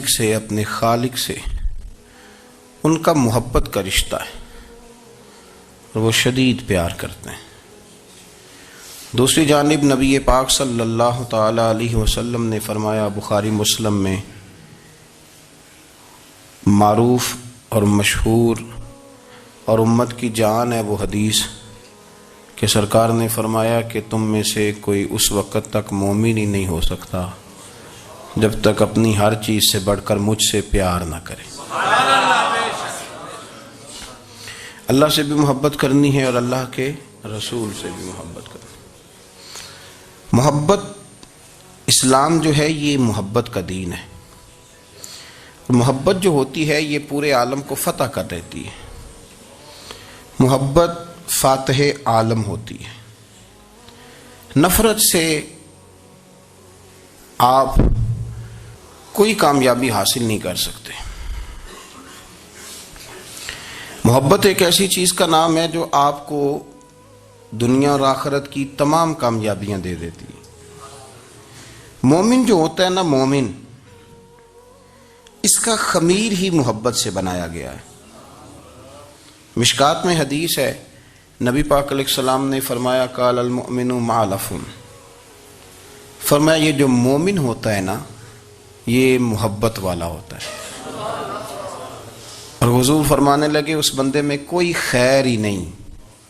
مالک سے، اپنے خالق سے ان کا محبت کا رشتہ ہے اور وہ شدید پیار کرتے ہیں۔ دوسری جانب نبی پاک صلی اللہ تعالی علیہ وسلم نے فرمایا، بخاری مسلم میں معروف اور مشہور اور امت کی جان ہے وہ حدیث کہ سرکار نے فرمایا کہ تم میں سے کوئی اس وقت تک مومن ہی نہیں ہو سکتا جب تک اپنی ہر چیز سے بڑھ کر مجھ سے پیار نہ کرے۔ اللہ سے بھی محبت کرنی ہے اور اللہ کے رسول سے بھی محبت کرنی۔ محبت، اسلام جو ہے یہ محبت کا دین ہے۔ محبت جو ہوتی ہے یہ پورے عالم کو فتح کر دیتی ہے۔ محبت فاتح عالم ہوتی ہے۔ نفرت سے آپ کوئی کامیابی حاصل نہیں کر سکتے۔ محبت ایک ایسی چیز کا نام ہے جو آپ کو دنیا اور آخرت کی تمام کامیابیاں دے دیتی ہے۔ مومن جو ہوتا ہے نا، مومن، اس کا خمیر ہی محبت سے بنایا گیا ہے۔ مشکات میں حدیث ہے، نبی پاک علیہ السلام نے فرمایا، قال المؤمن معلف، فرمایا یہ جو مومن ہوتا ہے نا یہ محبت والا ہوتا ہے۔ اور حضور فرمانے لگے اس بندے میں کوئی خیر ہی نہیں،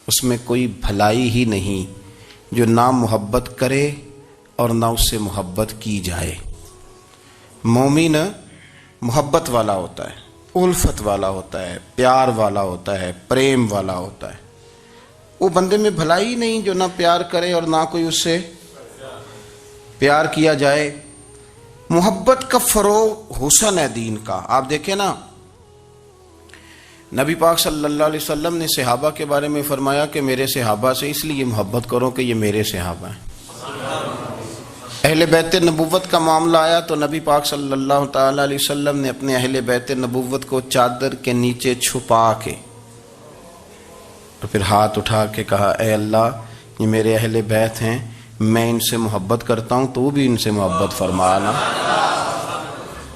اس میں کوئی بھلائی ہی نہیں جو نہ محبت کرے اور نہ اس سے محبت کی جائے۔ مومن محبت والا ہوتا ہے، الفت والا ہوتا ہے، پیار والا ہوتا ہے، پریم والا ہوتا ہے۔ وہ بندے میں بھلائی نہیں جو نہ پیار کرے اور نہ کوئی اس سے پیار کیا جائے۔ محبت کا فروغ حسن ہے دین کا۔ آپ دیکھیں نا، نبی پاک صلی اللہ علیہ وسلم نے صحابہ کے بارے میں فرمایا کہ میرے صحابہ سے اس لیے محبت کرو کہ یہ میرے صحابہ ہیں۔ اہل بیت نبوت کا معاملہ آیا تو نبی پاک صلی اللہ تعالی علیہ وسلم نے اپنے اہل بیت نبوت کو چادر کے نیچے چھپا کے اور پھر ہاتھ اٹھا کے کہا، اے اللہ یہ میرے اہل بیت ہیں، میں ان سے محبت کرتا ہوں، تو بھی ان سے محبت فرمانا۔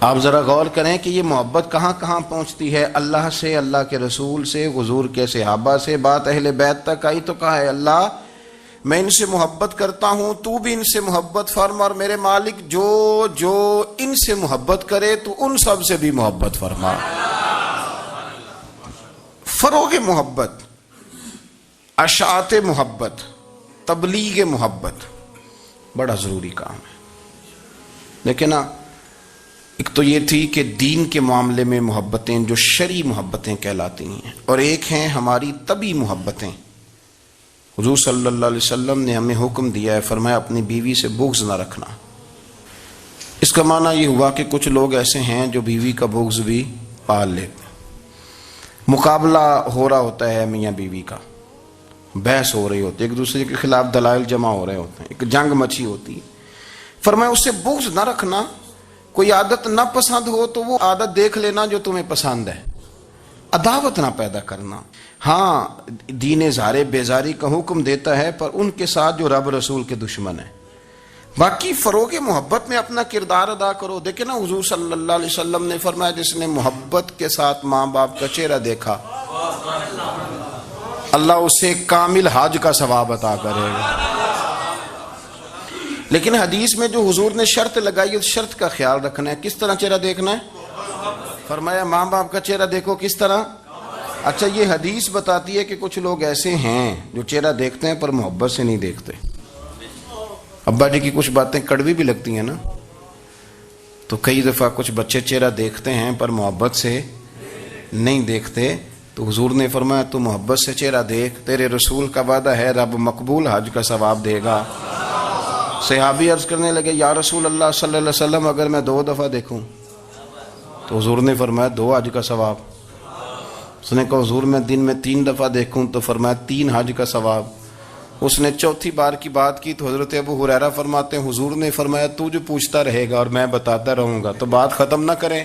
آپ ذرا غور کریں کہ یہ محبت کہاں کہاں پہنچتی ہے، اللہ سے، اللہ کے رسول سے، حضور کے صحابہ سے، بات اہل بیت تک آئی تو کہا، ہے اللہ میں ان سے محبت کرتا ہوں، تو بھی ان سے محبت فرما، اور میرے مالک جو جو ان سے محبت کرے تو ان سب سے بھی محبت فرما۔ فروغ محبت، اشاعت محبت، تبلیغ محبت بڑا ضروری کام ہے۔ لیکن ایک تو یہ تھی کہ دین کے معاملے میں محبتیں جو شرعی محبتیں کہلاتی ہیں، اور ایک ہیں ہماری طبعی محبتیں۔ حضور صلی اللہ علیہ وسلم نے ہمیں حکم دیا ہے، فرمایا اپنی بیوی سے بغض نہ رکھنا۔ اس کا معنی یہ ہوا کہ کچھ لوگ ایسے ہیں جو بیوی کا بغض بھی پال لیتے ہیں۔ مقابلہ ہو رہا ہوتا ہے میاں بیوی کا، بحث ہو رہی ہوتی ہے، ایک دوسرے کے خلاف دلائل جمع ہو رہے ہوتے ہیں، ایک جنگ مچی ہوتی ہے۔ فرمایا اس سے بغض نہ رکھنا۔ کوئی عادت نہ پسند ہو تو وہ عادت دیکھ لینا جو تمہیں پسند ہے، عداوت نہ پیدا کرنا۔ ہاں دین زارے بیزاری کا حکم دیتا ہے، پر ان کے ساتھ جو رب رسول کے دشمن ہیں۔ باقی فروغ محبت میں اپنا کردار ادا کرو۔ دیکھیں نا، حضور صلی اللہ علیہ وسلم نے فرمایا جس نے محبت کے ساتھ ماں باپ کا چہرہ دیکھا اللہ اسے کامل حج کا ثواب عطا کرے گا۔ لیکن حدیث میں جو حضور نے شرط لگائی اس شرط کا خیال رکھنا ہے۔ کس طرح چہرہ دیکھنا ہے؟ فرمایا ماں باپ کا چہرہ دیکھو کس طرح۔ اچھا، یہ حدیث بتاتی ہے کہ کچھ لوگ ایسے ہیں جو چہرہ دیکھتے ہیں پر محبت سے نہیں دیکھتے۔ ابا جی کی کچھ باتیں کڑوی بھی لگتی ہیں نا، تو کئی دفعہ کچھ بچے چہرہ دیکھتے ہیں پر محبت سے نہیں دیکھتے، تو حضور نے فرمایا تو محبت سے چہرہ دیکھ، تیرے رسول کا وعدہ ہے رب مقبول حج کا ثواب دے گا۔ صحابی عرض کرنے لگے، یا رسول اللہ صلی اللہ علیہ وسلم اگر میں 2 دفعہ دیکھوں؟ تو حضور نے فرمایا 2 حج کا ثواب۔ اس نے کہا حضور میں دن میں 3 دفعہ دیکھوں؟ تو فرمایا 3 حج کا ثواب۔ اس نے چوتھی بار کی بات کی تو حضرت ابو ہریرہ فرماتے ہیں حضور نے فرمایا تو جو پوچھتا رہے گا اور میں بتاتا رہوں گا تو بات ختم نہ کریں۔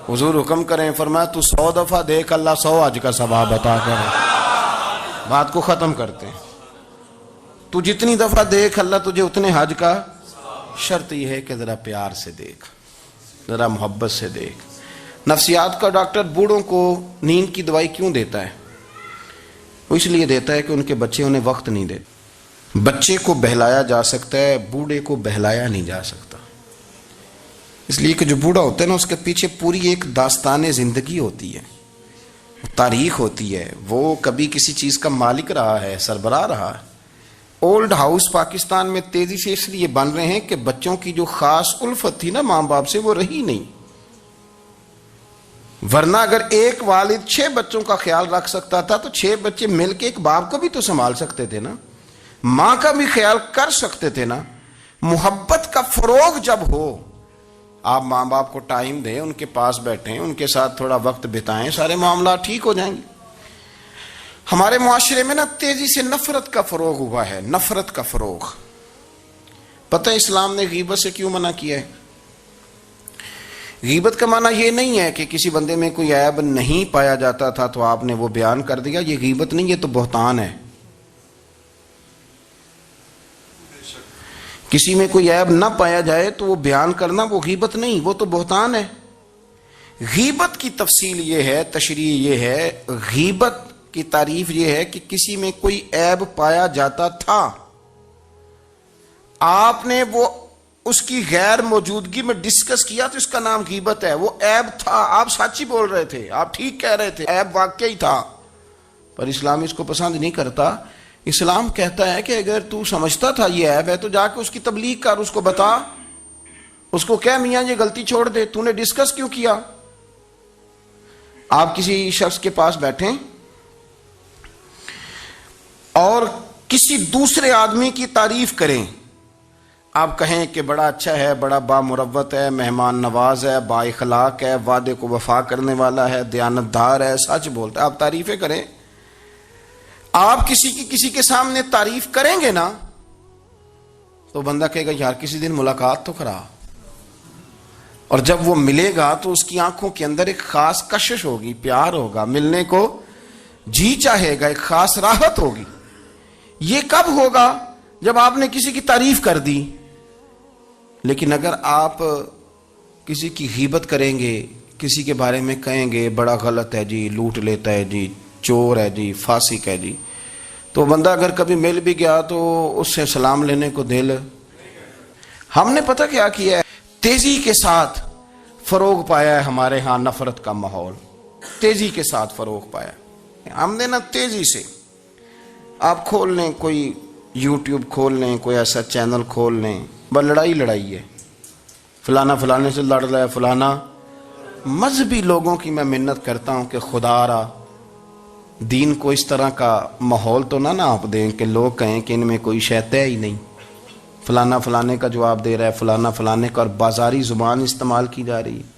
حضور حکم کریں، فرمایا تو 100 دفعہ دیکھ، اللہ 100 حج کا ثواب عطا کرے۔ بات کو ختم کرتے ہیں۔ تو جتنی دفعہ دیکھ اللہ تجھے اتنے حج کا، شرط یہ ہے کہ ذرا پیار سے دیکھ۔ ذرا محبت سے دیکھ. نفسیات کا ڈاکٹر بوڑھوں کو نیند کی دوائی کیوں دیتا ہے؟ وہ اس لیے دیتا ہے کہ ان کے بچے انہیں وقت نہیں دیتے. بچے کو بہلایا جا سکتا ہے، بوڑھے کو بہلایا نہیں جا سکتا. اس لیے کہ جو بوڑھا ہوتا ہے نا، اس کے پیچھے پوری ایک داستان زندگی ہوتی ہے، تاریخ ہوتی ہے. وہ کبھی کسی چیز کا مالک رہا ہے، سربراہ رہا ہے. اولڈ ہاؤس پاکستان میں تیزی سے اس لیے بن رہے ہیں کہ بچوں کی جو خاص الفت تھی نا ماں باپ سے، وہ رہی نہیں. ورنہ اگر ایک والد 6 بچوں کا خیال رکھ سکتا تھا تو 6 بچے مل کے ایک باپ کو بھی تو سنبھال سکتے تھے نا، ماں کا بھی خیال کر سکتے تھے نا. محبت کا فروغ جب ہو، آپ ماں باپ کو ٹائم دیں، ان کے پاس بیٹھیں، ان کے ساتھ تھوڑا وقت بتائیں، سارے معاملات ٹھیک ہو جائیں گے. ہمارے معاشرے میں نا تیزی سے نفرت کا فروغ ہوا ہے، نفرت کا فروغ. پتہ ہے اسلام نے غیبت سے کیوں منع کیا ہے؟ غیبت کا معنی یہ نہیں ہے کہ کسی بندے میں کوئی عیب نہیں پایا جاتا تھا تو آپ نے وہ بیان کر دیا. یہ غیبت نہیں، یہ تو بہتان ہے. کسی میں کوئی عیب نہ پایا جائے تو وہ بیان کرنا وہ غیبت نہیں، وہ تو بہتان ہے. غیبت کی تفصیل یہ ہے، تشریح یہ ہے، غیبت کی تعریف یہ ہے کہ کسی میں کوئی عیب پایا جاتا تھا، آپ نے وہ اس کی غیر موجودگی میں ڈسکس کیا تو اس کا نام غیبت ہے. وہ عیب تھا، آپ سچ ہی بول رہے تھے، آپ ٹھیک کہہ رہے تھے، عیب واقعی تھا، پر اسلام اس کو پسند نہیں کرتا. اسلام کہتا ہے کہ اگر تو سمجھتا تھا یہ عیب ہے تو جا کے اس کی تبلیغ کر، اس کو بتا، اس کو کہہ میاں یہ غلطی چھوڑ دے، تو نے ڈسکس کیوں کیا؟ آپ کسی شخص کے پاس بیٹھیں اور کسی دوسرے آدمی کی تعریف کریں، آپ کہیں کہ بڑا اچھا ہے، بڑا بامروت ہے، مہمان نواز ہے، با اخلاق ہے، وعدے کو وفا کرنے والا ہے، دیانتدار ہے، سچ بولتا ہے، آپ تعریفیں کریں. آپ کسی کے سامنے تعریف کریں گے نا تو بندہ کہے گا یار کسی دن ملاقات تو کرا. اور جب وہ ملے گا تو اس کی آنکھوں کے اندر ایک خاص کشش ہوگی، پیار ہوگا، ملنے کو جی چاہے گا، ایک خاص راحت ہوگی. یہ کب ہوگا؟ جب آپ نے کسی کی تعریف کر دی. لیکن اگر آپ کسی کی غیبت کریں گے، کسی کے بارے میں کہیں گے بڑا غلط ہے جی، لوٹ لیتا ہے جی، چور ہے جی، فاسق ہے جی، تو بندہ اگر کبھی مل بھی گیا تو اس سے سلام لینے کو دل. ہم نے پتہ کیا کیا ہے؟ تیزی کے ساتھ فروغ پایا ہے ہمارے ہاں نفرت کا ماحول، تیزی کے ساتھ فروغ پایا. ہم نے نا تیزی سے، آپ کھول لیں کوئی یوٹیوب کھول لیں، کوئی ایسا چینل کھول لیں، بس لڑائی ہے، فلانا فلانے سے لڑ رہا ہے، فلانا. مذہبی لوگوں کی میں منت کرتا ہوں کہ خدا را دین کو اس طرح کا ماحول تو نہ آپ دیں کہ لوگ کہیں کہ ان میں کوئی شے ہے ہی نہیں، فلانا فلانے کا جواب دے رہا ہے، فلانا فلانے کا، اور بازاری زبان استعمال کی جا رہی ہے.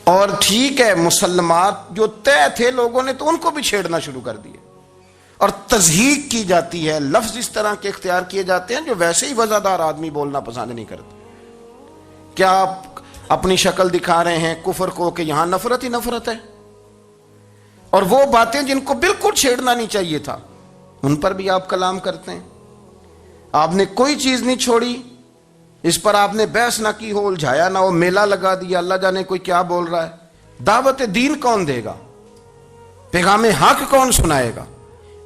اور ٹھیک ہے، مسلمات جو طے تھے لوگوں نے تو ان کو بھی چھیڑنا شروع کر دیا، اور تضحیق کی جاتی ہے، لفظ اس طرح کے اختیار کیے جاتے ہیں جو ویسے ہی وزادار آدمی بولنا پسند نہیں کرتے. کیا آپ اپنی شکل دکھا رہے ہیں کفر کو کہ یہاں نفرت ہی نفرت ہے، اور وہ باتیں جن کو بالکل چھیڑنا نہیں چاہیے تھا ان پر بھی آپ کلام کرتے ہیں. آپ نے کوئی چیز نہیں چھوڑی، اس پر آپ نے بحث نہ کی ہو، الجھایا نہ ہو، میلہ لگا دیا، اللہ جانے کوئی کیا بول رہا ہے. دعوت دین کون دے گا؟ پیغام حق کون سنائے گا؟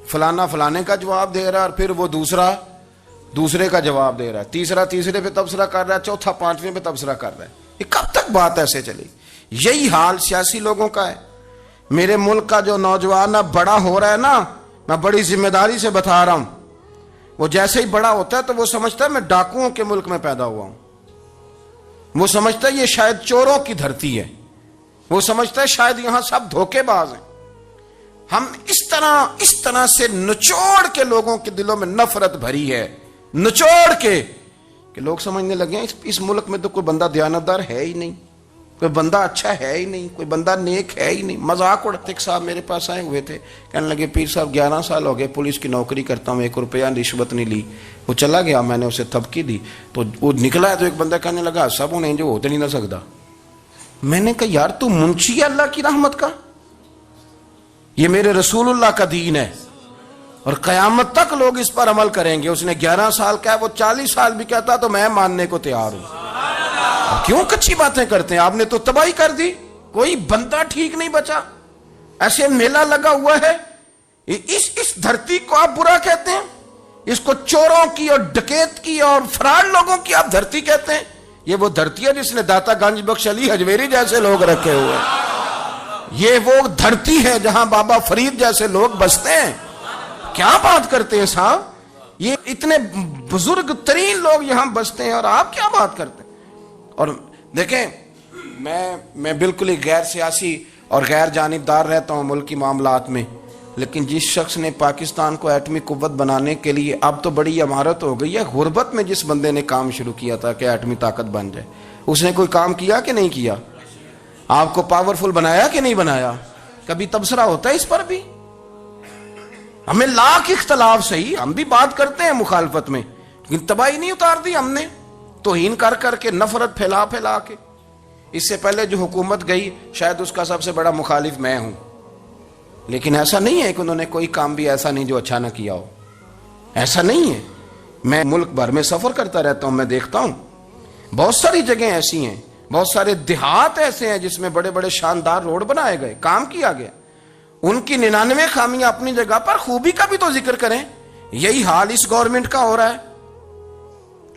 فلانا فلانے کا جواب دے رہا ہے، اور پھر وہ دوسرے کا جواب دے رہا ہے، تیسرا تیسرے پہ تبصرہ کر رہا ہے، چوتھا پانچویں پہ تبصرہ کر رہا ہے. یہ کب تک بات ایسے چلے؟ یہی حال سیاسی لوگوں کا ہے. میرے ملک کا جو نوجوان اب بڑا ہو رہا ہے نا، میں بڑی ذمہ داری سے بتا رہا ہوں، وہ جیسے ہی بڑا ہوتا ہے تو وہ سمجھتا ہے میں ڈاکوؤں کے ملک میں پیدا ہوا ہوں، وہ سمجھتا ہے یہ شاید چوروں کی دھرتی ہے، وہ سمجھتا ہے شاید یہاں سب دھوکے باز ہیں. ہم اس طرح سے نچوڑ کے لوگوں کے دلوں میں نفرت بھری ہے، نچوڑ کے، کہ لوگ سمجھنے لگے ہیں اس ملک میں تو کوئی بندہ دیانتدار ہے ہی نہیں، کوئی بندہ اچھا ہے ہی نہیں، کوئی بندہ نیک ہے ہی نہیں. مذاق اڑاتے. ایک صاحب میرے پاس آئے ہوئے تھے، کہنے لگے پیر صاحب 11 سال ہو گئے پولیس کی نوکری کرتا ہوں، 1 روپیہ رشوت نہیں لی. وہ چلا گیا، میں نے اسے تھپکی دی تو وہ نکلا ہے، تو ایک بندہ کہنے لگا سب انہیں جو ہوتے نہیں نہ سکتا. میں نے کہا یار تو منشی ہے اللہ کی رحمت کا، یہ میرے رسول اللہ کا دین ہے اور قیامت تک لوگ اس پر عمل کریں گے. اس نے 11 سال کا ہے، وہ 40 سال بھی کہتا تو میں ماننے کو تیار ہوں. کیوں کچی باتیں کرتے ہیں؟ آپ نے تو تباہی کر دی، کوئی بندہ ٹھیک نہیں بچا، ایسے میلہ لگا ہوا ہے، اس دھرتی کو آپ برا کہتے ہیں؟ اس کو چوروں کی اور ڈکیت کی اور فراڈ لوگوں کی آپ دھرتی کہتے ہیں؟ یہ وہ دھرتی ہے جس نے داتا گنج بخش علی حجویری جیسے لوگ رکھے ہوئے ہیں، یہ وہ دھرتی ہے جہاں بابا فرید جیسے لوگ بستے ہیں۔ کیا بات کرتے ہیں صاحب؟ یہ اتنے بزرگ ترین لوگ یہاں بستے ہیں اور آپ کیا بات کرتے ہیں؟ اور دیکھیں، میں بالکل ہی غیر سیاسی اور غیر جانبدار رہتا ہوں ملکی معاملات میں، لیکن جس شخص نے پاکستان کو ایٹمی قوت بنانے کے لیے، اب تو بڑی عمارت ہو گئی ہے، غربت میں جس بندے نے کام شروع کیا تھا کہ ایٹمی طاقت بن جائے، اس نے کوئی کام کیا کہ نہیں کیا؟ آپ کو پاورفل بنایا کہ نہیں بنایا؟ کبھی تبصرہ ہوتا ہے اس پر بھی؟ ہمیں لاکھ اختلاف صحیح، ہم بھی بات کرتے ہیں مخالفت میں، لیکن تباہی نہیں اتار دی ہم نے، توہین کر کر کے، نفرت پھیلا پھیلا کے۔ اس سے پہلے جو حکومت گئی شاید اس کا سب سے بڑا مخالف میں ہوں، لیکن ایسا نہیں ہے کہ انہوں نے کوئی کام بھی ایسا نہیں جو اچھا نہ کیا ہو، ایسا نہیں ہے۔ میں ملک بھر میں سفر کرتا رہتا ہوں، میں دیکھتا ہوں بہت ساری جگہیں ایسی ہیں، بہت سارے دیہات ایسے ہیں جس میں بڑے بڑے شاندار روڈ بنائے گئے، کام کیا گیا۔ ان کی 99 خامیاں اپنی جگہ پر، خوبی کا بھی تو ذکر کریں۔ یہی حال اس گورنمنٹ کا ہو رہا ہے،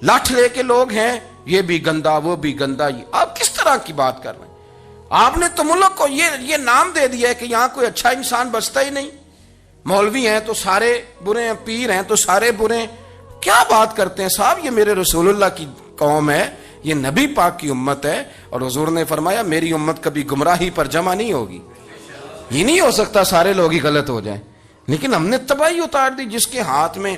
لاٹھ لے کے لوگ ہیں، یہ بھی گندا وہ بھی گندا۔ یہ آپ کس طرح کی بات کر رہے ہیں؟ آپ نے تو ملک کو یہ نام دے دیا ہے کہ یہاں کوئی اچھا انسان بستا ہی نہیں، مولوی ہیں تو سارے برے ہیں، پیر ہیں تو سارے برے ہیں۔ کیا بات کرتے ہیں صاحب؟ یہ میرے رسول اللہ کی قوم ہے، یہ نبی پاک کی امت ہے، اور حضور نے فرمایا میری امت کبھی گمراہی پر جمع نہیں ہوگی۔ یہ نہیں ہو سکتا سارے لوگ ہی غلط ہو جائیں، لیکن ہم نے تباہی اتار دی۔ جس کے ہاتھ میں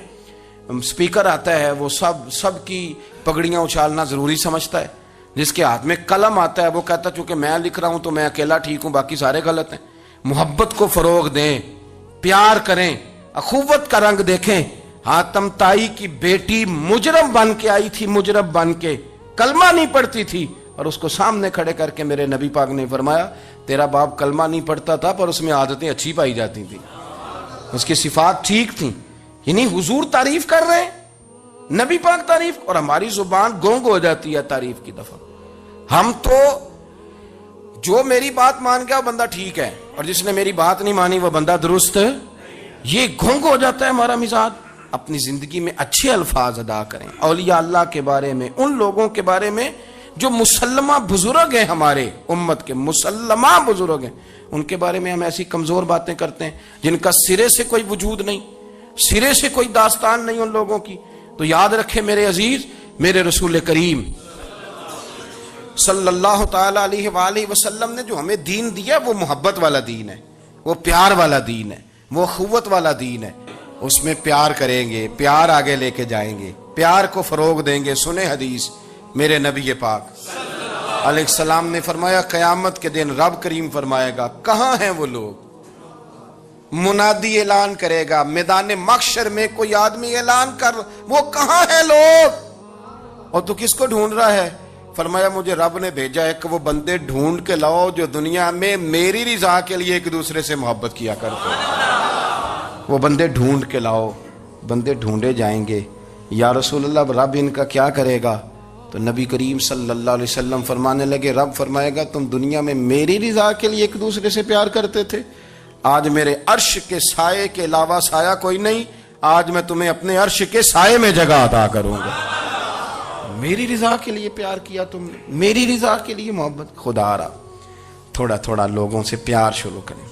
سپیکر آتا ہے وہ سب کی پگڑیاں اچھالنا ضروری سمجھتا ہے، جس کے ہاتھ میں قلم آتا ہے وہ کہتا چونکہ میں لکھ رہا ہوں تو میں اکیلا ٹھیک ہوں، باقی سارے غلط ہیں۔ محبت کو فروغ دیں، پیار کریں، اخوت کا رنگ دیکھیں۔ حاتم طائی کی بیٹی مجرم بن کے آئی تھی، مجرم بن کے، کلمہ نہیں پڑھتی تھی، اور اس کو سامنے کھڑے کر کے میرے نبی پاک نے فرمایا تیرا باپ کلمہ نہیں پڑھتا تھا پر اس میں عادتیں اچھی پائی جاتی تھیں، اس کی صفات ٹھیک تھیں۔ یعنی حضور تعریف کر رہے ہیں، نبی پاک تعریف، اور ہماری زبان گونگ ہو جاتی ہے تعریف کی دفعہ۔ ہم تو جو میری بات مان گیا وہ بندہ ٹھیک ہے، اور جس نے میری بات نہیں مانی وہ بندہ درست ہے، یہ گونگ ہو جاتا ہے ہمارا مزاج۔ اپنی زندگی میں اچھے الفاظ ادا کریں، اولیاء اللہ کے بارے میں، ان لوگوں کے بارے میں جو مسلمہ بزرگ ہیں، ہمارے امت کے مسلمہ بزرگ ہیں، ان کے بارے میں ہم ایسی کمزور باتیں کرتے ہیں جن کا سرے سے کوئی وجود نہیں، سرے سے کوئی داستان نہیں ان لوگوں کی۔ تو یاد رکھیں میرے عزیز، میرے رسول کریم صلی اللہ تعالی علیہ وآلہ وسلم نے جو ہمیں دین دیا وہ محبت والا دین ہے، وہ پیار والا دین ہے، وہ اخوت والا دین ہے۔ اس میں پیار کریں گے، پیار آگے لے کے جائیں گے، پیار کو فروغ دیں گے۔ سنیں حدیث میرے نبی پاک علیہ السلام نے فرمایا قیامت کے دن رب کریم فرمائے گا کہاں ہیں وہ لوگ؟ منادی اعلان کرے گا میدان محشر میں، کوئی آدمی اعلان کر وہ کہاں ہیں لوگ؟ اور تو کس کو ڈھونڈ رہا ہے؟ فرمایا مجھے رب نے بھیجا ہے کہ وہ بندے ڈھونڈ کے لاؤ جو دنیا میں میری رضا کے لیے ایک دوسرے سے محبت کیا کرتے ہیں، وہ بندے ڈھونڈ کے لاؤ۔ بندے ڈھونڈے جائیں گے۔ یا رسول اللہ رب ان کا کیا کرے گا؟ تو نبی کریم صلی اللہ علیہ وسلم فرمانے لگے رب فرمائے گا تم دنیا میں میری رضا کے لیے ایک دوسرے سے پیار کرتے تھے، آج میرے عرش کے سائے کے علاوہ سایہ کوئی نہیں، آج میں تمہیں اپنے عرش کے سائے میں جگہ عطا کروں گا۔ میری رضا کے لیے پیار کیا تم نے، میری رضا کے لیے محبت۔ خدا را تھوڑا تھوڑا لوگوں سے پیار شروع کریں۔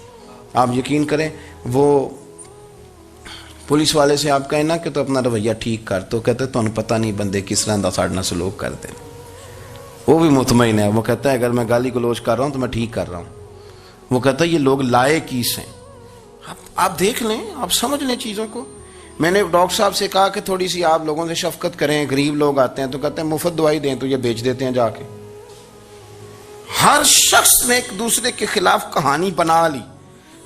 آپ یقین کریں وہ پولیس والے سے آپ کہیں نا کہ تو اپنا رویہ ٹھیک کر، تو کہتے تو انہوں پتہ نہیں بندے کس طرح دا ساڑھنا سلوک کرتے ہیں۔ وہ بھی مطمئن ہے، وہ کہتا ہے اگر میں گالی گلوچ کر رہا ہوں تو میں ٹھیک کر رہا ہوں۔ وہ کہتا ہے یہ لوگ لائے کیس ہیں۔ آپ دیکھ لیں، آپ سمجھ لیں چیزوں کو۔ میں نے ڈاکٹر صاحب سے کہا کہ تھوڑی سی آپ لوگوں سے شفقت کریں، غریب لوگ آتے ہیں تو کہتے ہیں مفت دوائی دیں تو یہ بیچ دیتے ہیں جا کے۔ ہر شخص نے ایک دوسرے کے خلاف کہانی بنا لی،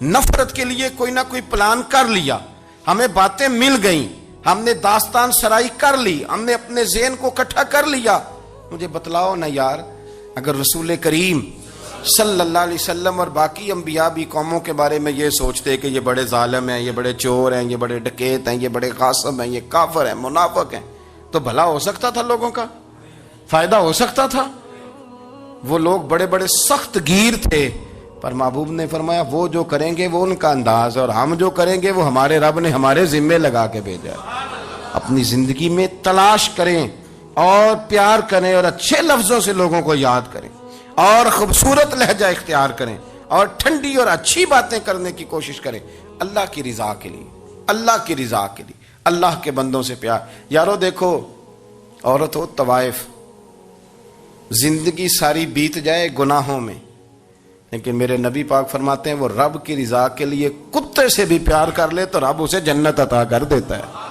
نفرت کے لیے کوئی نہ کوئی پلان کر لیا، ہمیں باتیں مل گئیں، ہم نے داستان سرائی کر لی، ہم نے اپنے ذہن کو اکٹھا کر لیا۔ مجھے بتلاؤ نا یار، اگر رسول کریم صلی اللہ علیہ وسلم اور باقی انبیاء بھی قوموں کے بارے میں یہ سوچتے کہ یہ بڑے ظالم ہیں، یہ بڑے چور ہیں، یہ بڑے ڈکیت ہیں، یہ بڑے غاصب ہیں، یہ کافر ہیں، منافق ہیں، تو بھلا ہو سکتا تھا، لوگوں کا فائدہ ہو سکتا تھا۔ وہ لوگ بڑے بڑے سخت گیر تھے، پر محبوب نے فرمایا وہ جو کریں گے وہ ان کا انداز ہے، اور ہم جو کریں گے وہ ہمارے رب نے ہمارے ذمے لگا کے بھیجا ہے۔ اپنی زندگی میں تلاش کریں اور پیار کریں اور اچھے لفظوں سے لوگوں کو یاد کریں اور خوبصورت لہجہ اختیار کریں اور ٹھنڈی اور اچھی باتیں کرنے کی کوشش کریں، اللہ کی رضا کے لیے، اللہ کی رضا کے لیے، اللہ کے بندوں سے پیار۔ یارو دیکھو، عورت ہو طوائف، زندگی ساری بیت جائے گناہوں میں، لیکن میرے نبی پاک فرماتے ہیں وہ رب کی رضا کے لیے کتے سے بھی پیار کر لے تو رب اسے جنت عطا کر دیتا ہے۔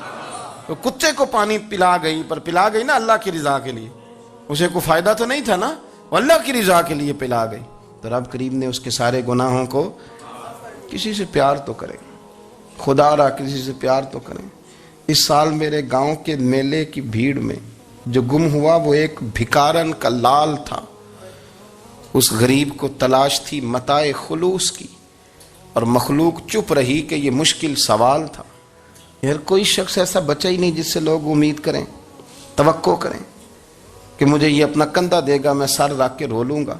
تو کتے کو پانی پلا گئی، پر پلا گئی نا اللہ کی رضا کے لیے، اسے کوئی فائدہ تو نہیں تھا نا، وہ اللہ کی رضا کے لیے پلا گئی، تو رب کریم نے اس کے سارے گناہوں کو، کسی سے پیار تو کریں، خدا را کسی سے پیار تو کریں۔ اس سال میرے گاؤں کے میلے کی بھیڑ میں جو گم ہوا وہ ایک بھکارن کا لال تھا، اس غریب کو تلاش تھی متاع خلوص کی، اور مخلوق چپ رہی کہ یہ مشکل سوال تھا۔ یار کوئی شخص ایسا بچا ہی نہیں جس سے لوگ امید کریں، توقع کریں کہ مجھے یہ اپنا کندھا دے گا میں سر رکھ کے رو لوں گا۔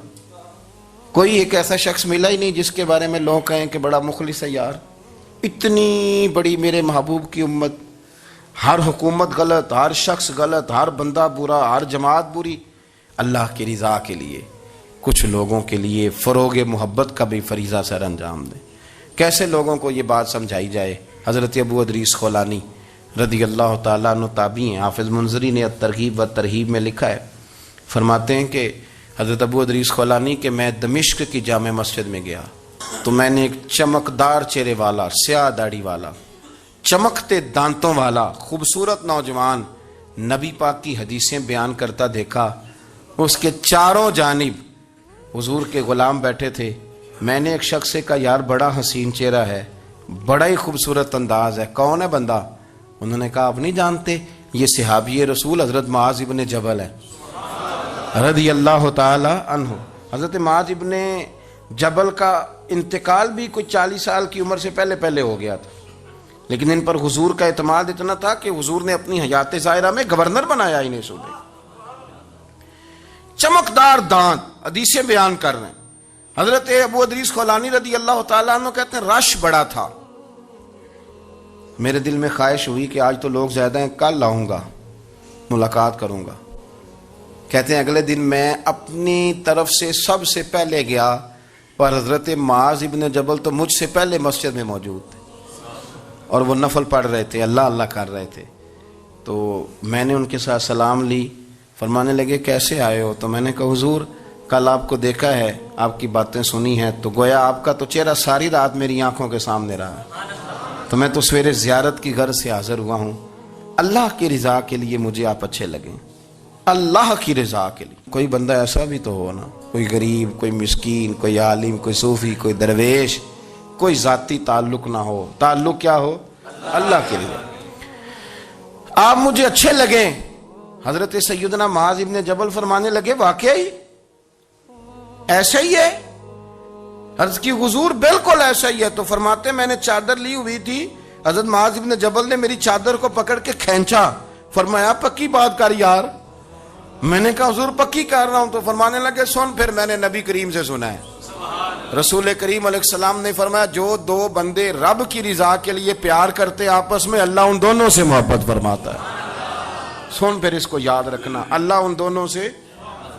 کوئی ایک ایسا شخص ملا ہی نہیں جس کے بارے میں لوگ کہیں کہ بڑا مخلص ہے یار۔ اتنی بڑی میرے محبوب کی امت، ہر حکومت غلط، ہر شخص غلط، ہر بندہ برا، ہر جماعت بری، اللہ کی رضا کے لیے کچھ لوگوں کے لیے فروغ محبت کا بھی فریضہ سر انجام دیں۔ کیسے لوگوں کو یہ بات سمجھائی جائے؟ حضرت ابو ادریس خولانی رضی اللہ تعالیٰ عنہ تابعی ہیں، حافظ منذری نے الترغیب و ترہیب میں لکھا ہے، فرماتے ہیں کہ حضرت ابو ادریس خولانی کہ میں دمشق کی جامع مسجد میں گیا تو میں نے ایک چمکدار چہرے والا، سیاہ داڑھی والا، چمکتے دانتوں والا خوبصورت نوجوان نبی پاک کی حدیثیں بیان کرتا دیکھا۔ اس کے چاروں جانب حضور کے غلام بیٹھے تھے۔ میں نے ایک شخص سے کہا یار بڑا حسین چہرہ ہے، بڑا ہی خوبصورت انداز ہے، کون ہے بندہ؟ انہوں نے کہا آپ نہیں جانتے، یہ صحابی رسول حضرت معاذ ابن جبل ہے رضی اللہ تعالی عنہ۔ حضرت معاذ ابن جبل کا انتقال بھی کوئی 40 سال کی عمر سے پہلے ہو گیا تھا، لیکن ان پر حضور کا اعتماد اتنا تھا کہ حضور نے اپنی حیات ظاہرہ میں گورنر بنایا انہیں صوبے۔ چمکدار دانت، حدیثیں بیان کر رہے ہیں۔ حضرت ابو ادریس خولانی رضی اللہ تعالیٰ عنہ کہتے ہیں رش بڑا تھا، میرے دل میں خواہش ہوئی کہ آج تو لوگ زیادہ ہیں، کل آؤں گا ملاقات کروں گا۔ کہتے ہیں اگلے دن میں اپنی طرف سے سب سے پہلے گیا، پر حضرت معاذ ابن جبل تو مجھ سے پہلے مسجد میں موجود تھے اور وہ نفل پڑھ رہے تھے، اللہ اللہ کر رہے تھے۔ تو میں نے ان کے ساتھ سلام لی، فرمانے لگے کیسے آئے ہو؟ تو میں نے کہا حضور کل آپ کو دیکھا ہے، آپ کی باتیں سنی ہیں، تو گویا آپ کا تو چہرہ ساری رات میری آنکھوں کے سامنے رہا، تو میں تو سویرے زیارت کی غرض سے حاضر ہوا ہوں۔ اللہ کی رضا کے لیے مجھے آپ اچھے لگیں، اللہ کی رضا کے لیے۔ کوئی بندہ ایسا بھی تو ہو نا، کوئی غریب، کوئی مسکین، کوئی عالم، کوئی صوفی، کوئی درویش، کوئی ذاتی تعلق نہ ہو، تعلق کیا ہو؟ اللہ کی رضا۔ آپ مجھے اچھے لگیں۔ حضرت سیدنا معاذ ابن جبل فرمانے لگے واقعی ایسا ہی ہے؟ عرض کی حضور بالکل ایسا ہی ہے۔ تو فرماتے میں نے چادر لی ہوئی تھی، حضرت معاذ ابن جبل نے میری چادر کو پکڑ کے کھینچا، فرمایا پکی بات کر یار۔ میں نے کہا حضور پکی کر رہا ہوں۔ تو فرمانے لگے سن، پھر میں نے نبی کریم سے سنا ہے، رسول کریم علیہ السلام نے فرمایا جو دو بندے رب کی رضا کے لیے پیار کرتے آپس میں، اللہ ان دونوں سے محبت فرماتا ہے۔ سن پھر اس کو یاد رکھنا، اللہ ان دونوں سے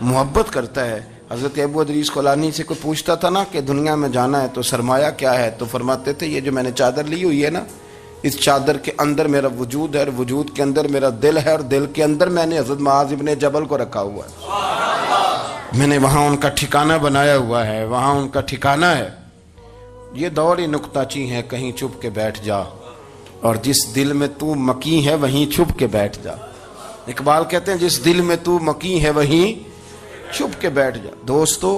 محبت کرتا ہے۔ حضرت ابو ادریس خولانی سے کوئی پوچھتا تھا نا کہ دنیا میں جانا ہے تو سرمایہ کیا ہے، تو فرماتے تھے یہ جو میں نے چادر لی ہوئی ہے نا، اس چادر کے اندر میرا وجود ہے، اور وجود کے اندر میرا دل ہے، اور دل کے اندر میں نے حضرت معاذ ابن جبل کو رکھا ہوا ہے، میں نے وہاں ان کا ٹھکانہ بنایا ہوا ہے، وہاں ان کا ٹھکانہ ہے۔ یہ دور ہی نکتہ چی ہے، کہیں چھپ کے بیٹھ جا، اور جس دل میں تو مکی ہے وہیں چھپ کے بیٹھ جا۔ اقبال کہتے ہیں جس دل میں تو مکی ہے وہیں چھپ کے بیٹھ جا۔ دوستو،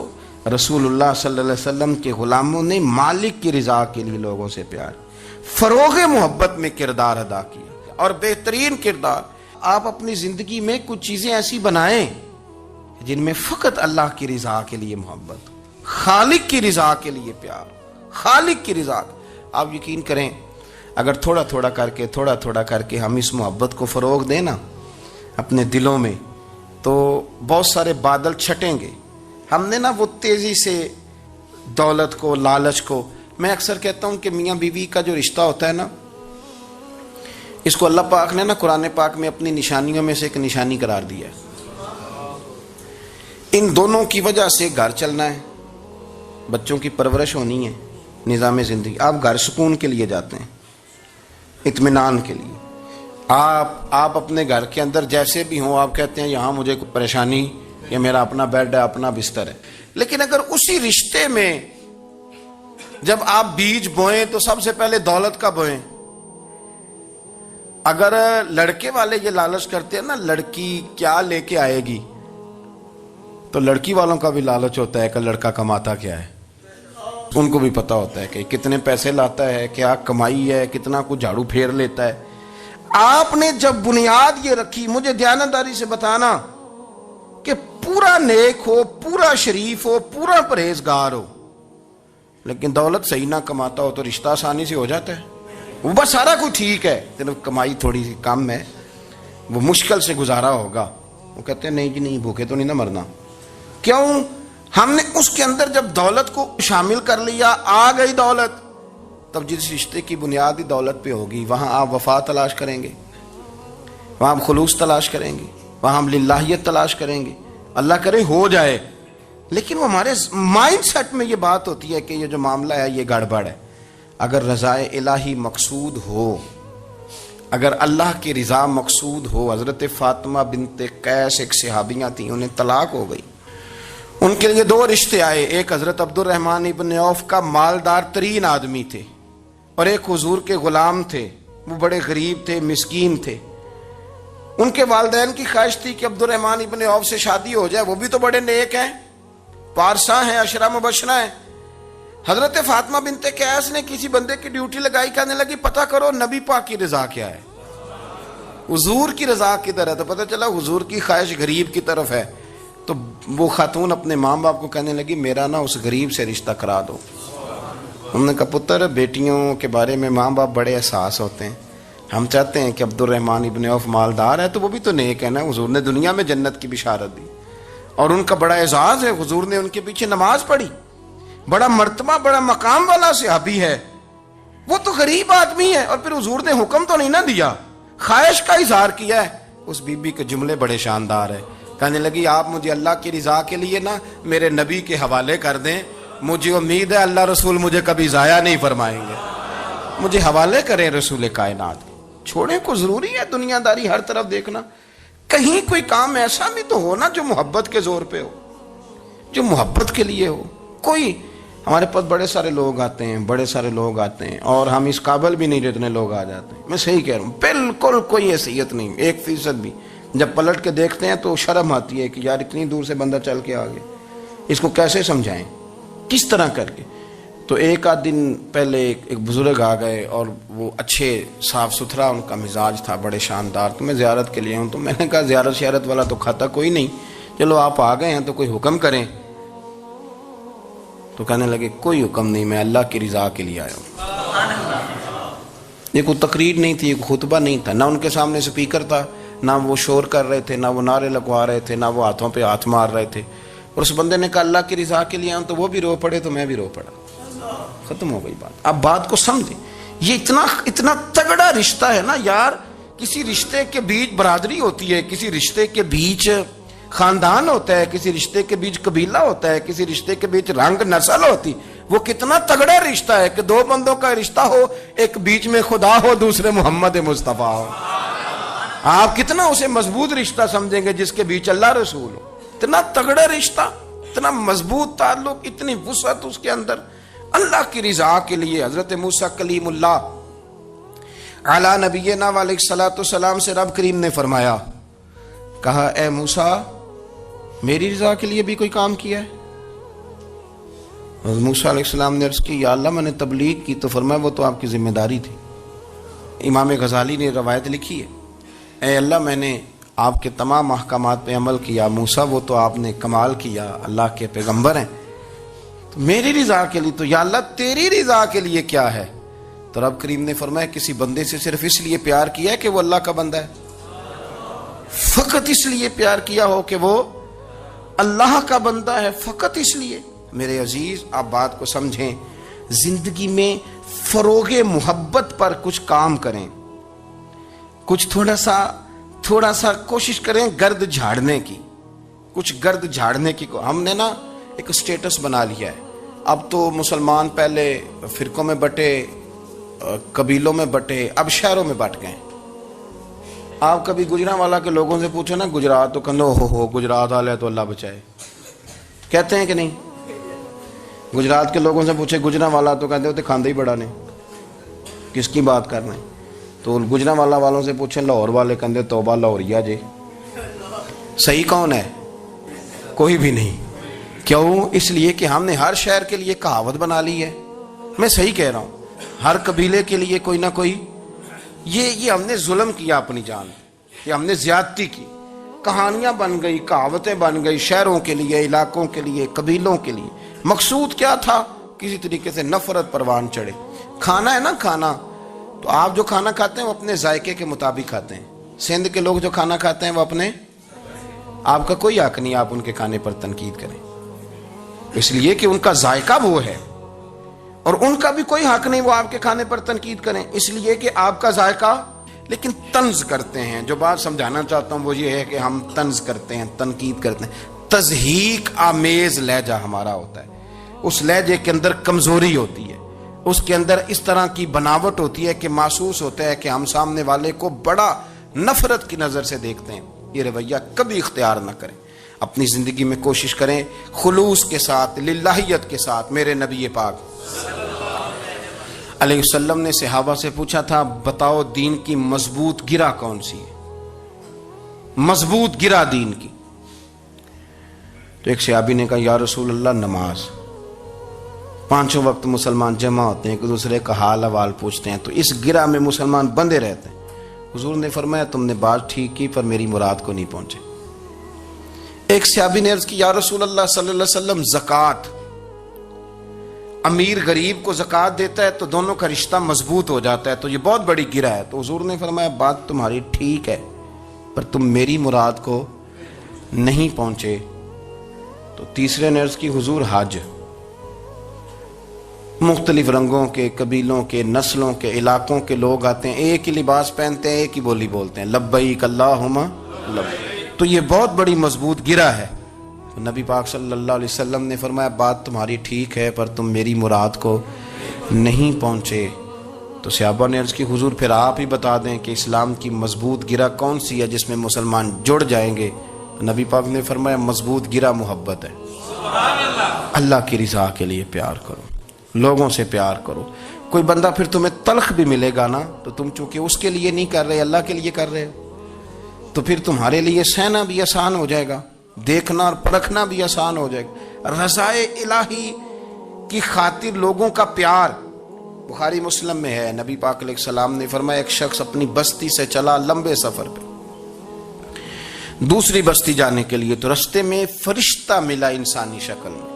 رسول اللہ صلی اللہ علیہ وسلم کے غلاموں نے مالک کی رضا کے لیے لوگوں سے پیار، فروغ محبت میں کردار ادا کیا، اور بہترین کردار۔ آپ اپنی زندگی میں کچھ چیزیں ایسی بنائیں جن میں فقط اللہ کی رضا کے لیے محبت، خالق کی رضا کے لیے پیار، خالق کی رضا۔ آپ یقین کریں اگر تھوڑا تھوڑا کر کے ہم اس محبت کو فروغ دیں نا اپنے دلوں میں، تو بہت سارے بادل چھٹیں گے، ہم نے نا وہ تیزی سے دولت کو، لالچ کو، میں اکثر کہتا ہوں کہ میاں بیوی کا جو رشتہ ہوتا ہے نا، اس کو اللہ پاک نے نا قرآن پاک میں اپنی نشانیوں میں سے ایک نشانی قرار دیا ہے۔ ان دونوں کی وجہ سے گھر چلنا ہے، بچوں کی پرورش ہونی ہے، نظام زندگی۔ آپ گھر سکون کے لیے جاتے ہیں، اطمینان کے لیے۔ آپ اپنے گھر کے اندر جیسے بھی ہوں، آپ کہتے ہیں یہاں مجھے کوئی پریشانی، یہ میرا اپنا بیڈ ہے، اپنا بستر ہے۔ لیکن اگر اسی رشتے میں جب آپ بیج بوئیں تو سب سے پہلے دولت کا بوئیں۔ اگر لڑکے والے یہ لالچ کرتے ہیں نا لڑکی کیا لے کے آئے گی، تو لڑکی والوں کا بھی لالچ ہوتا ہے کہ لڑکا کماتا کیا ہے، ان کو بھی پتا ہوتا ہے کہ کتنے پیسے لاتا ہے، کیا کمائی ہے، کتنا کچھ جھاڑو پھیر لیتا ہے۔ آپ نے جب بنیاد یہ رکھی، مجھے دیانتداری سے بتانا کہ پورا نیک ہو، پورا شریف ہو، پورا پرہیزگار ہو، لیکن دولت صحیح نہ کماتا ہو تو رشتہ آسانی سے ہو جاتا ہے۔ وہ بس سارا کچھ ٹھیک ہے، صرف کمائی تھوڑی سی کم ہے، وہ مشکل سے گزارا ہوگا، وہ کہتے ہیں نہیں جی نہیں، بھوکے تو نہیں نہ مرنا۔ کیوں؟ ہم نے اس کے اندر جب دولت کو شامل کر لیا، آ گئی دولت، تب جس رشتے کی بنیادی دولت پہ ہوگی وہاں آپ وفا تلاش کریں گے، وہاں ہم خلوص تلاش کریں گے، وہاں ہم للہیت تلاش کریں گے، اللہ کرے ہو جائے۔ لیکن وہ ہمارے مائنڈ سیٹ میں یہ بات ہوتی ہے کہ یہ جو معاملہ ہے یہ گڑبڑ ہے۔ اگر رضا الہی مقصود ہو، اگر اللہ کی رضا مقصود ہو، حضرت فاطمہ بنت قیس ایک صحابیہ تھیں، انہیں طلاق ہو گئی، ان کے لیے دو رشتے آئے، ایک حضرت عبد الرحمن ابن عوف کا مالدار ترین آدمی تھے، اور ایک حضور کے غلام تھے، وہ بڑے غریب تھے، مسکین تھے۔ ان کے والدین کی خواہش تھی کہ عبد الرحمن ابن عوف سے شادی ہو جائے، وہ بھی تو بڑے نیک ہیں، پارسا ہیں، عشرہ مبشرہ ہیں۔ حضرت فاطمہ بنت قیس نے کسی بندے کی ڈیوٹی لگائی، کہنے لگی پتہ کرو نبی پاک کی رضا کیا ہے، حضور کی رضا کدھر ہے؟ تو پتہ چلا حضور کی خواہش غریب کی طرف ہے۔ تو وہ خاتون اپنے ماں باپ کو کہنے لگی میرا نا اس غریب سے رشتہ کرا دو۔ انہوں نے کہا پتر، بیٹیوں کے بارے میں ماں باپ بڑے احساس ہوتے ہیں، ہم چاہتے ہیں کہ عبد الرحمن ابن عوف مالدار ہے تو وہ بھی تو نیک ہے نا، حضور نے دنیا میں جنت کی بشارت دی اور ان کا بڑا اعزاز ہے، حضور نے ان کے پیچھے نماز پڑھی، بڑا مرتبہ بڑا مقام والا صحابی ہے، وہ تو غریب آدمی ہے، اور پھر حضور نے حکم تو نہیں نہ دیا، خواہش کا اظہار کیا ہے۔ اس بی بی کے جملے بڑے شاندار ہیں، کہنے لگی آپ مجھے اللہ کی رضا کے لیے نا میرے نبی کے حوالے کر دیں، مجھے امید ہے اللہ رسول مجھے کبھی ضائع نہیں فرمائیں گے، مجھے حوالے کریں رسول کائنات۔ چھوڑیں کو ضروری ہے دنیا داری ہر طرف دیکھنا، کہیں کوئی کام ایسا بھی تو ہو نا جو محبت کے زور پہ ہو، جو محبت کے لیے ہو۔ کوئی ہمارے پاس بڑے سارے لوگ آتے ہیں، بڑے سارے لوگ آتے ہیں، اور ہم اس قابل بھی نہیں جتنے لوگ آ جاتے ہیں، میں صحیح کہہ رہا ہوں، بالکل کوئی حیثیت نہیں، 1% بھی۔ جب پلٹ کے دیکھتے ہیں تو شرم آتی ہے کہ یار اتنی دور سے بندہ چل کے آ گیا، اس کو کیسے سمجھائیں، کس طرح کر کے۔ تو ایک آدھ دن پہلے ایک بزرگ آ گئے، اور وہ اچھے صاف ستھرا ان کا مزاج تھا، بڑے شاندار، تو میں زیارت کے لیے ہوں، تو میں نے کہا زیارت شیارت والا تو کھاتا کوئی نہیں، چلو آپ آ گئے ہیں تو کوئی حکم کریں۔ تو کہنے لگے کوئی حکم نہیں، میں اللہ کی رضا کے لیے آیا ہوں۔ یہ کوئی تقریر نہیں تھی، کوئی خطبہ نہیں تھا، نہ ان کے سامنے سپیکر تھا، نہ وہ شور کر رہے تھے، نہ وہ نعرے لگوا رہے تھے، نہ وہ ہاتھوں پہ ہاتھ مار رہے تھے، اور اس بندے نے کہا اللہ کی رضا کے لیے آیا ہوں، تو وہ بھی رو پڑے تو میں بھی رو پڑا، ختم ہو گئی بات۔ اب بات کو سمجھیں، یہ اتنا تگڑا رشتہ ہے نا یار، کسی رشتے کے بیچ برادری ہوتی ہے، کسی رشتے کے بیچ خاندان ہوتا ہے، کسی رشتے کے بیچ قبیلہ ہوتا ہے، کسی رشتے کے بیچ رنگ نسل ہوتی، وہ کتنا تگڑا رشتہ ہے کہ دو بندوں کا رشتہ ہو، ایک بیچ میں خدا ہو، دوسرے محمد مصطفیٰ ہو، آپ کتنا اسے مضبوط رشتہ سمجھیں گے جس کے بیچ اللہ رسول ہو۔ اتنا تگڑا رشتہ، اتنا مضبوط تعلق، اتنی وسعت اس کے اندر، اللہ کی رضا کے لیے۔ حضرت موسیٰ کلیم اللہ علی نبینا علیہ الصلوۃ والسلام سے رب کریم نے فرمایا، کہا اے موسیٰ میری رضا کے لیے بھی کوئی کام کیا ہے؟ حضرت موسیٰ علیہ السلام نے عرض کی یا اللہ میں نے تبلیغ کی، تو فرمایا وہ تو آپ کی ذمہ داری تھی۔ امام غزالی نے روایت لکھی ہے، اے اللہ میں نے آپ کے تمام احکامات پہ عمل کیا، موسیٰ وہ تو آپ نے کمال کیا، اللہ کے پیغمبر ہیں، تو میری رضا کے لیے، تو یا اللہ تیری رضا کے لیے کیا ہے؟ تو رب کریم نے فرمایا کسی بندے سے صرف اس لیے پیار کیا ہے کہ وہ اللہ کا بندہ ہے، فقط اس لیے پیار کیا ہو کہ وہ اللہ کا بندہ ہے فقط اس لیے. میرے عزیز آپ بات کو سمجھیں, زندگی میں فروغ محبت پر کچھ کام کریں, کچھ تھوڑا سا کوشش کریں گرد جھاڑنے کی, کچھ گرد جھاڑنے کی. ہم نے نا ایک سٹیٹس بنا لیا ہے. اب تو مسلمان پہلے فرقوں میں بٹے, قبیلوں میں بٹے, اب شہروں میں بٹ گئے. آپ کبھی گجرانوالا کے لوگوں سے پوچھو نا گجرات تو کہو ہو گجرات والے تو اللہ بچائے, کہتے ہیں کہ نہیں؟ گجرات کے لوگوں سے پوچھے گجرانوالا تو کہتے ہوتے کھاندے ہی بڑا نے, کس کی بات کر رہے ہیں. تو گجرانوالا والوں سے پوچھیں لاہور والے کہتے توبہ لاہوریا جی. صحیح کون ہے؟ کوئی بھی نہیں. کیوں؟ اس لیے کہ ہم نے ہر شہر کے لیے کہاوت بنا لی ہے. میں صحیح کہہ رہا ہوں, ہر قبیلے کے لیے کوئی نہ کوئی. یہ ہم نے ظلم کیا اپنی جان, یہ ہم نے زیادتی کی. کہانیاں بن گئی, کہاوتیں بن گئی شہروں کے لیے, علاقوں کے لیے, قبیلوں کے لیے. مقصود کیا تھا؟ کسی طریقے سے نفرت پروان چڑھے. کھانا ہے نا, کھانا تو آپ جو کھانا کھاتے ہیں وہ اپنے ذائقے کے مطابق کھاتے ہیں. سندھ کے لوگ جو کھانا کھاتے ہیں وہ اپنے, آپ کا کوئی حق نہیں آپ ان کے کھانے پر تنقید کریں, اس لیے کہ ان کا ذائقہ وہ ہے, اور ان کا بھی کوئی حق نہیں وہ آپ کے کھانے پر تنقید کریں اس لیے کہ آپ کا ذائقہ. لیکن طنز کرتے ہیں. جو بات سمجھانا چاہتا ہوں وہ یہ ہے کہ ہم طنز کرتے ہیں, تنقید کرتے ہیں. تضحیک آمیز لہجہ ہمارا ہوتا ہے. اس لہجے کے اندر کمزوری ہوتی ہے, اس کے اندر اس طرح کی بناوٹ ہوتی ہے کہ محسوس ہوتا ہے کہ ہم سامنے والے کو بڑا نفرت کی نظر سے دیکھتے ہیں. یہ رویہ کبھی اختیار نہ کریں. اپنی زندگی میں کوشش کریں خلوص کے ساتھ, للہیت کے ساتھ. میرے نبی پاک علیہ وسلم نے صحابہ سے پوچھا تھا بتاؤ دین کی مضبوط گرہ کون سی ہے, مضبوط گرہ دین کی. تو ایک صحابی نے کہا یا رسول اللہ نماز. 5 وقت مسلمان جمع ہوتے ہیں, ایک دوسرے کا حال احوال پوچھتے ہیں, تو اس گرہ میں مسلمان بندے رہتے ہیں. حضور نے فرمایا تم نے بات ٹھیک کی پر میری مراد کو نہیں پہنچے. ایک صحابی نے عرض کی یا رسول اللہ صلی اللہ علیہ وسلم زکوٰۃ, امیر غریب کو زکوٰۃ دیتا ہے تو دونوں کا رشتہ مضبوط ہو جاتا ہے, تو یہ بہت بڑی گرہ ہے. تو حضور نے فرمایا بات تمہاری ٹھیک ہے پر تم میری مراد کو نہیں پہنچے. تو تیسرے نے عرض کی حضور حج, مختلف رنگوں کے, قبیلوں کے, نسلوں کے, علاقوں کے لوگ آتے ہیں, ایک ہی لباس پہنتے ہیں, ایک ہی بولی بولتے ہیں, لبیک اللہم لبیک. تو یہ بہت بڑی مضبوط گرہ ہے. تو نبی پاک صلی اللہ علیہ وسلم نے فرمایا بات تمہاری ٹھیک ہے پر تم میری مراد کو نہیں پہنچے. تو صحابہ نے عرض کی حضور پھر آپ ہی بتا دیں کہ اسلام کی مضبوط گرہ کون سی ہے جس میں مسلمان جڑ جائیں گے. نبی پاک نے فرمایا مضبوط گرہ محبت ہے. اللہ کی رضا کے لیے پیار کرو, لوگوں سے پیار کرو. کوئی بندہ پھر تمہیں تلخ بھی ملے گا نا, تو تم چونکہ اس کے لیے نہیں کر رہے اللہ کے لیے کر رہے ہو, تو پھر تمہارے لیے سہنا بھی آسان ہو جائے گا, دیکھنا اور پرکھنا بھی آسان ہو جائے گا. رضائے الہی کی خاطر لوگوں کا پیار. بخاری مسلم میں ہے, نبی پاک علیہ السلام نے فرمایا ایک شخص اپنی بستی سے چلا لمبے سفر پہ دوسری بستی جانے کے لیے, تو رستے میں فرشتہ ملا انسانی شکل میں.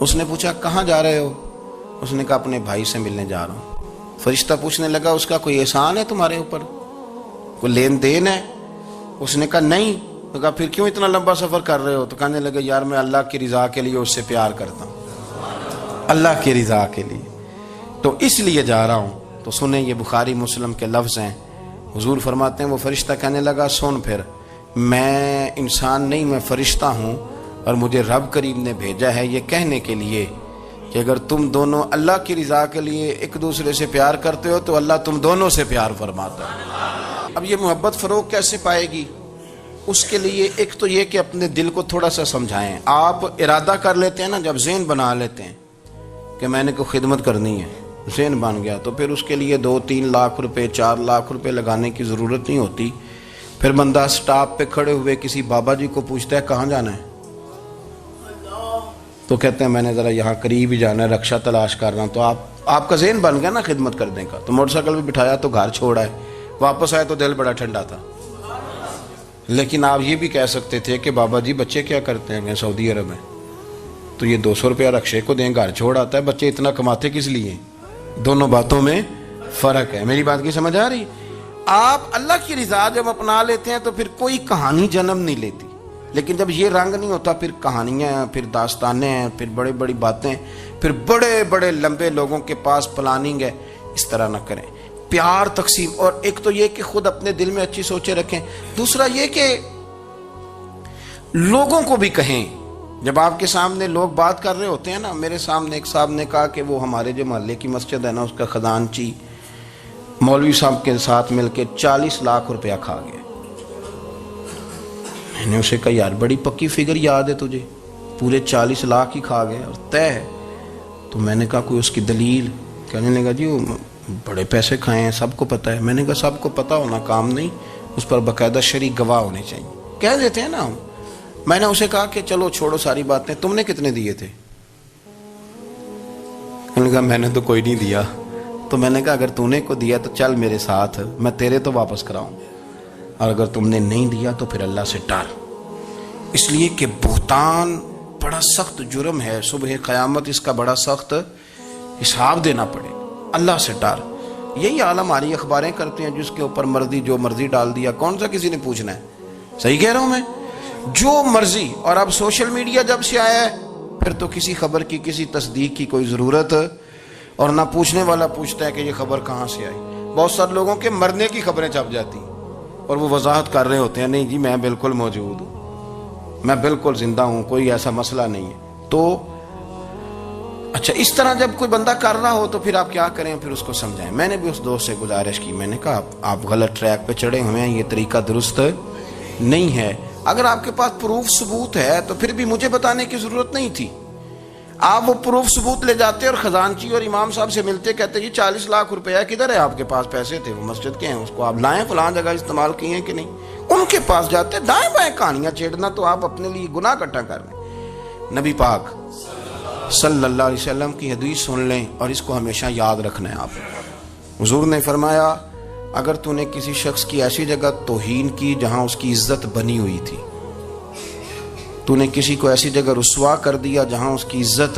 اس نے پوچھا کہاں جا رہے ہو؟ اس نے کہا اپنے بھائی سے ملنے جا رہا ہوں. فرشتہ پوچھنے لگا اس کا کوئی احسان ہے تمہارے اوپر, کوئی لین دین ہے؟ اس نے کہا نہیں. تو کہا پھر کیوں اتنا لمبا سفر کر رہے ہو؟ تو کہنے لگے یار میں اللہ کی رضا کے لیے اس سے پیار کرتا ہوں, اللہ کی رضا کے لیے, تو اس لیے جا رہا ہوں. تو سنیں یہ بخاری مسلم کے لفظ ہیں. حضور فرماتے ہیں وہ فرشتہ کہنے لگا سن پھر میں انسان نہیں میں فرشتہ ہوں, اور مجھے رب کریم نے بھیجا ہے یہ کہنے کے لیے کہ اگر تم دونوں اللہ کی رضا کے لیے ایک دوسرے سے پیار کرتے ہو تو اللہ تم دونوں سے پیار فرماتا ہے. اب یہ محبت فروغ کیسے پائے گی؟ اس کے لیے ایک تو یہ کہ اپنے دل کو تھوڑا سا سمجھائیں. آپ ارادہ کر لیتے ہیں نا, جب ذہن بنا لیتے ہیں کہ میں نے کوئی خدمت کرنی ہے, ذہن بن گیا, تو پھر اس کے لیے 2-3 لاکھ روپے 4 لاکھ روپے لگانے کی ضرورت نہیں ہوتی. پھر بندہ سٹاپ پہ کھڑے ہوئے کسی بابا جی کو پوچھتا ہے کہاں جانا ہے, تو کہتے ہیں میں نے ذرا یہاں قریب ہی جانا ہے, رکشہ تلاش کر رہا ہوں. تو آپ کا ذہن بن گیا نا خدمت کرنے کا. تو موٹر سائیکل پہ بٹھایا تو گھر چھوڑا ہے, واپس آئے تو دل بڑا ٹھنڈا تھا. لیکن آپ یہ بھی کہہ سکتے تھے کہ بابا جی بچے کیا کرتے ہیں, میں سعودی عرب میں, تو یہ 200 روپیہ رکشے کو دیں, گھر چھوڑ آتا ہے. بچے اتنا کماتے کس لیے؟ دونوں باتوں میں فرق ہے. میری بات کی سمجھ آ رہی؟ آپ اللہ کی رضا جب اپنا لیتے ہیں تو پھر کوئی کہانی جنم نہیں لیتی. لیکن جب یہ رنگ نہیں ہوتا پھر کہانیاں ہیں، پھر داستانیں ہیں، پھر بڑی بڑی باتیں، پھر بڑے بڑے لمبے لوگوں کے پاس پلاننگ ہے. اس طرح نہ کریں. پیار تقسیم، اور ایک تو یہ کہ خود اپنے دل میں اچھی سوچیں رکھیں، دوسرا یہ کہ لوگوں کو بھی کہیں. جب آپ کے سامنے لوگ بات کر رہے ہوتے ہیں نا، میرے سامنے ایک صاحب نے کہا کہ وہ ہمارے جو محلے کی مسجد ہے نا، اس کا خزانچی مولوی صاحب کے ساتھ مل کے 40 لاکھ روپیہ کھا گیا. میں نے اسے کہا یار بڑی پکی فگر یاد ہے تجھے، پورے 40 لاکھ ہی کھا گئے اور طے ہے. تو میں نے کہا کوئی اس کی دلیل؟ کہنے لگا جی وہ بڑے پیسے کھائے ہیں، سب کو پتہ ہے. میں نے کہا سب کو پتہ ہونا کام نہیں، اس پر باقاعدہ شرعی گواہ ہونے چاہیے. کہہ دیتے ہیں نا ہم. میں نے اسے کہا کہ چلو چھوڑو ساری باتیں، تم نے کتنے دیے تھے؟ میں نے کہا میں نے تو کوئی نہیں دیا. تو میں نے کہا اگر تو نے کو دیا تو چل میرے ساتھ، میں تیرے تو واپس کراؤں، اور اگر تم نے نہیں دیا تو پھر اللہ سے ڈر. اس لیے کہ بہتان بڑا سخت جرم ہے، صبح قیامت اس کا بڑا سخت حساب دینا پڑے. اللہ سے ڈر. یہی حال ہماری اخباریں کرتے ہیں، جس کے اوپر مرضی جو مرضی ڈال دیا، کون سا کسی نے پوچھنا ہے؟ صحیح کہہ رہا ہوں میں؟ جو مرضی. اور اب سوشل میڈیا جب سے آیا ہے پھر تو کسی خبر کی کسی تصدیق کی کوئی ضرورت، اور نہ پوچھنے والا پوچھتا ہے کہ یہ خبر کہاں سے آئی. بہت سارے لوگوں کے مرنے کی خبریں چھپ جاتی ہیں اور وہ وضاحت کر رہے ہوتے ہیں نہیں جی میں بالکل موجود ہوں، میں بالکل زندہ ہوں، کوئی ایسا مسئلہ نہیں ہے. تو اچھا اس طرح جب کوئی بندہ کر رہا ہو تو پھر آپ کیا کریں؟ پھر اس کو سمجھائیں. میں نے بھی اس دوست سے گزارش کی، میں نے کہا آپ غلط ٹریک پہ چڑھے ہوئے ہیں، یہ طریقہ درست نہیں ہے. اگر آپ کے پاس پروف ثبوت ہے تو پھر بھی مجھے بتانے کی ضرورت نہیں تھی. آپ وہ پروف ثبوت لے جاتے اور خزانچی اور امام صاحب سے ملتے، کہتے جی 40 لاکھ روپیہ کدھر ہے؟ آپ کے پاس پیسے تھے، وہ مسجد کے ہیں، اس کو آپ لائیں، فلاں جگہ استعمال کیے ہیں کہ نہیں. ان کے پاس جاتے، دائیں بائیں کہانیاں چھیڑنا تو آپ اپنے لیے گناہ اکٹھا کر لیں. نبی پاک صلی اللہ علیہ وسلم کی حدیث سن لیں اور اس کو ہمیشہ یاد رکھنا ہے. آپ حضور نے فرمایا اگر تو نے کسی شخص کی ایسی جگہ توہین کی جہاں اس کی عزت بنی ہوئی تھی، تو نے کسی کو ایسی جگہ رسوا کر دیا جہاں اس کی عزت